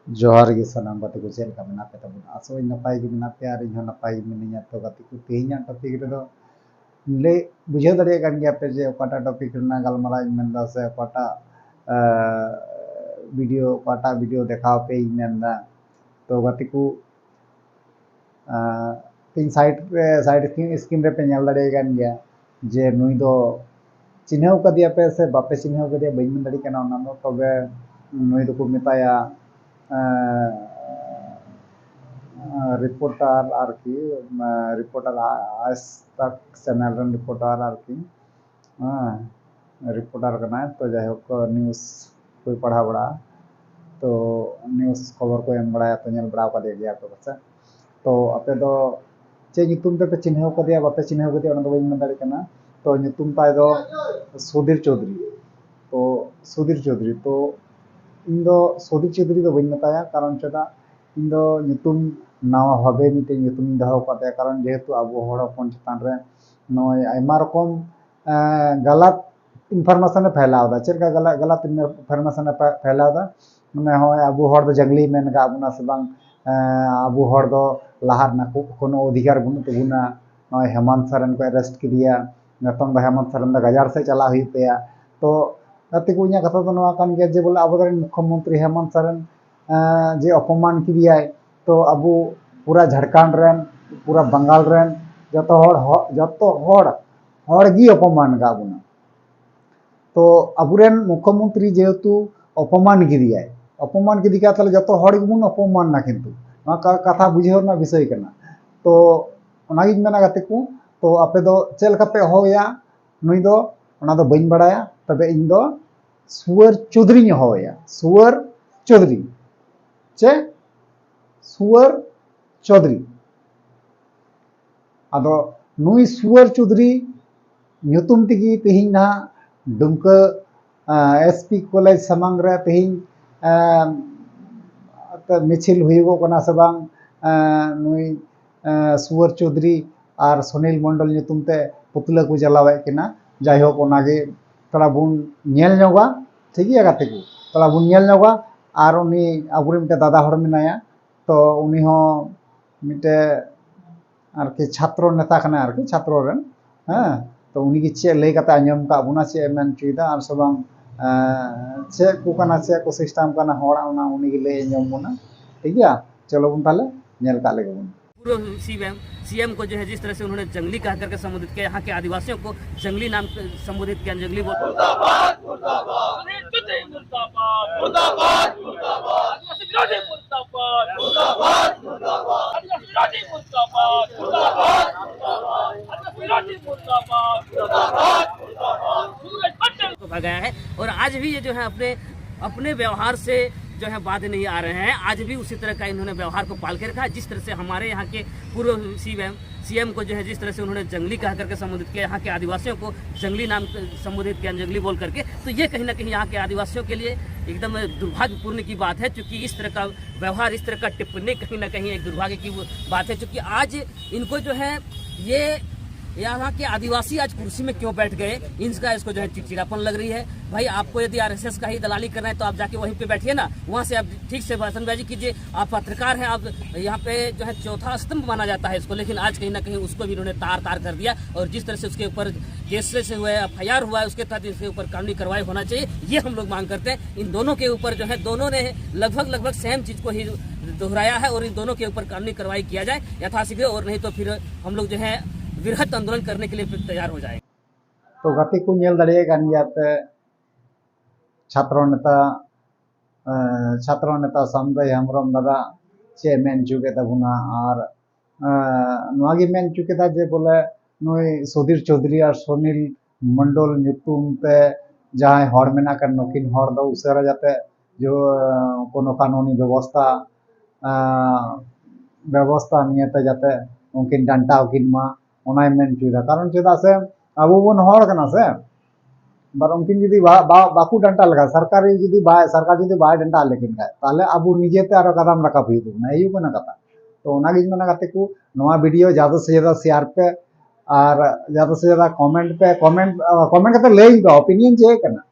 जोहार गे सानाम गाते को चेल का मेना पे तबन आसो नपाय गे मेना पे आर इन नपाय मिनिया तो गाते को तेहिया टॉपिक रे दो ले बुझे दरे कान गया पे जे ओकाटा टॉपिक रना गलमारा इन मेंदा से ओकाटा वीडियो ओकाटा वीडियो देखाव पे इन मेंदा तो गाते को तीन साइड स्क्रीन रे पे नेल दरे कान गया जे नुई दो चिन्हाव कदिया पे से बापे चिन्हाव कदिया बइन मन दरे काना ओना दो तबे नुई दो को मेताया रिपोर्टर आरकी रिपोर्टर आज तक चैनल रन रिपोर्टर आरकी रिपोर्टर करना है तो जाए न्यूज़ कोई पढ़ा बड़ा तो न्यूज़ खबर को एम बड़ा तो नेल बड़ा कर गया तो बस तो आपे दो चे नितुम पे चिन्हाव कदिया बापे चिन्हाव कदिया ओना दो बइन मन दाड़े कना तो नितुम ताय दो सुधीर चौधरी तो इन दो सुधीर चौधरी दो बइन बताया कारण चेदा इन दो नितुम नावा भावे मिटे नितुम दहो काते कारण जेहेतु अब हड़ हपन चेतान रे नय आयमा रकम गलत इनफरमेशन फैलावदा चेका गलत इनफरमेशन फैलावदा माने होय अब हड़ दो जंगली मेन का बुना से बांग अब हड़ दो लहार ना कोनो अधिकार बुनु तबुना नय हेमंत सरन को अरेस्ट किदिया नतम दो हेमंत सरन दा गजार से चला हुई पेया तो गाते को इᱧᱟᱹᱜ कथा तो नवा कान गया जे बोले अब मुख्यमंत्री हेमंत सरन जे अपमान किदिया तो अब पूरा झारखंड रेन पूरा बंगाल रेन जतो हड़ गी अपमान का बुना तो अबुरेन मुख्यमंत्री जेहेतु अपमान किदी का ताले जतो हड़ गिबुन अपमान ना किंतु कथा बुझेव ना विषय कना तो ओनागिन मेना गाते को तो आपे दो चेल का पे होया नुई दो ओना दो बइन बड़ाया तबे इन दो सुअर चौधरी होया सुअर चौधरी चे सुअर चौधरी अदो नुई सुअर चौधरी ᱧᱩᱛᱩᱢ तेगी तेहिं ना दुमका एसपी कॉलेज सामांग रे तेहिं मिছিল हुईगो कना से बांग नुई सुअर चौधरी और सुनील मंडल ᱧᱩᱛᱩᱢ ते पुतला को जलावे किना जाय होक ओनागे तड़ा बुन नेल ᱧᱚᱜᱟ ठीक है गाते को तड़ा बुन नेल ᱧᱚᱜᱟ और उनी अबुरे मिटे दादा हड़ मेनाया तो उनी हो मिटे आरकी छात्र नेता कना आरकी छात्र रेन हाँ तो उनी की चे लय काते आंजम का बुना चे मेन चुइदा और सबंग चे को कना चे को सिस्टम कना होड़ा उना उनी की लय आंजम बुना ठीक है चलो बुन ताले नेल का लेगे बुन पूर्व सीएम को जो है जिस तरह से उन्होंने जंगली कह करके संबोधित किया, यहाँ के आदिवासियों को जंगली नाम संबोधित किया, जंगली बोल को भगाया है। और आज भी ये जो है अपने व्यवहार से जो है बात नहीं आ रहे हैं। आज भी उसी तरह का इन्होंने व्यवहार को पाल के रखा है। जिस तरह से हमारे यहाँ के पूर्व सीएम को जो है जिस तरह से उन्होंने जंगली कह करके संबोधित किया, यहाँ के आदिवासियों को जंगली नाम संबोधित किया, जंगली बोल करके, तो ये कहीं ना कहीं यहाँ के आदिवासियों के लिए एकदम दुर्भाग्यपूर्ण की बात है। क्योंकि इस तरह का व्यवहार, इस तरह का टिप्पणी कहीं ना कहीं एक दुर्भाग्य की बात है। क्योंकि आज इनको जो है ये यहाँ के आदिवासी आज कुर्सी में क्यों बैठ गए, इनका इसको जो है चिड़चिड़ापन लग रही है। भाई आपको यदि आरएसएस का ही दलाली करना है तो आप जाके वहीं पे बैठिए ना, वहाँ से आप ठीक से भाषणबाजी कीजिए। आप पत्रकार हैं, आप यहाँ पे जो है चौथा स्तंभ माना जाता है इसको, लेकिन आज कहीं ना कहीं उसको भी इन्होंने तार कर दिया। और जिस तरह से उसके ऊपर केस से हुआ है, FIR हुआ है, उसके तहत इसके ऊपर कानूनी कार्रवाई होना चाहिए, ये हम लोग मांग करते हैं। इन दोनों के ऊपर जो है दोनों ने लगभग सेम चीज को ही दोहराया है और इन दोनों के ऊपर कानूनी कार्रवाई किया जाए यथाशीघ्र, और नहीं तो फिर हम लोग जो है वृहत आंदोलन करने के लिए फिर तैयार हो जाए। तो गति को नेल दड़े गान गयाते छात्र नेता संजय हेम्ब्रम दादा चे मेन चुके तबुना और नवागी मेन चुके था जे बोले नुई सुधीर चौधरी और सुनील मंडल ᱧᱩᱛᱩᱢ ते जहां हड़ मेना कर नकिन हड़ दो उसरा जाते जो कोनो कानूनी व्यवस्था नियते जाते उनकिन डांटा उकिन मा ओनाय मेन चुदा कारण चेदा से अब बन हड़ कना से बार उनकिन जुदी बाकू डांटा लगा सरकार जुदी बाय डांटा लेकिन खाय ताले अब निजेते आरो कदम रखा हुई ना यू कना कथा तो ओनागी मेना गाते को नवा वीडियो ज़्यादा से ज़्यादा शेयर पे और ज़्यादा से ज़्यादा कमेंट करते लई पे ओपिनियन चे कना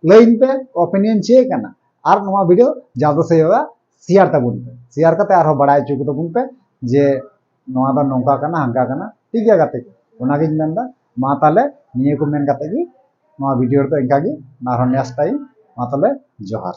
लई पे ओपिनियन चे कना और नवा वीडियो ज़्यादा से ज़्यादा शेयर तबुन पे शेयर करते आरो बड़ाई चुक तबुन पे जे नोआ दा नोंका कना हांका कना ठीक गया गाते को ओनागिन मेनदा मा ताले निये को मेन गाते गी नोआ वीडियो तो इनका गी नारो नेक्स्ट टाइम मा ताले जोहार।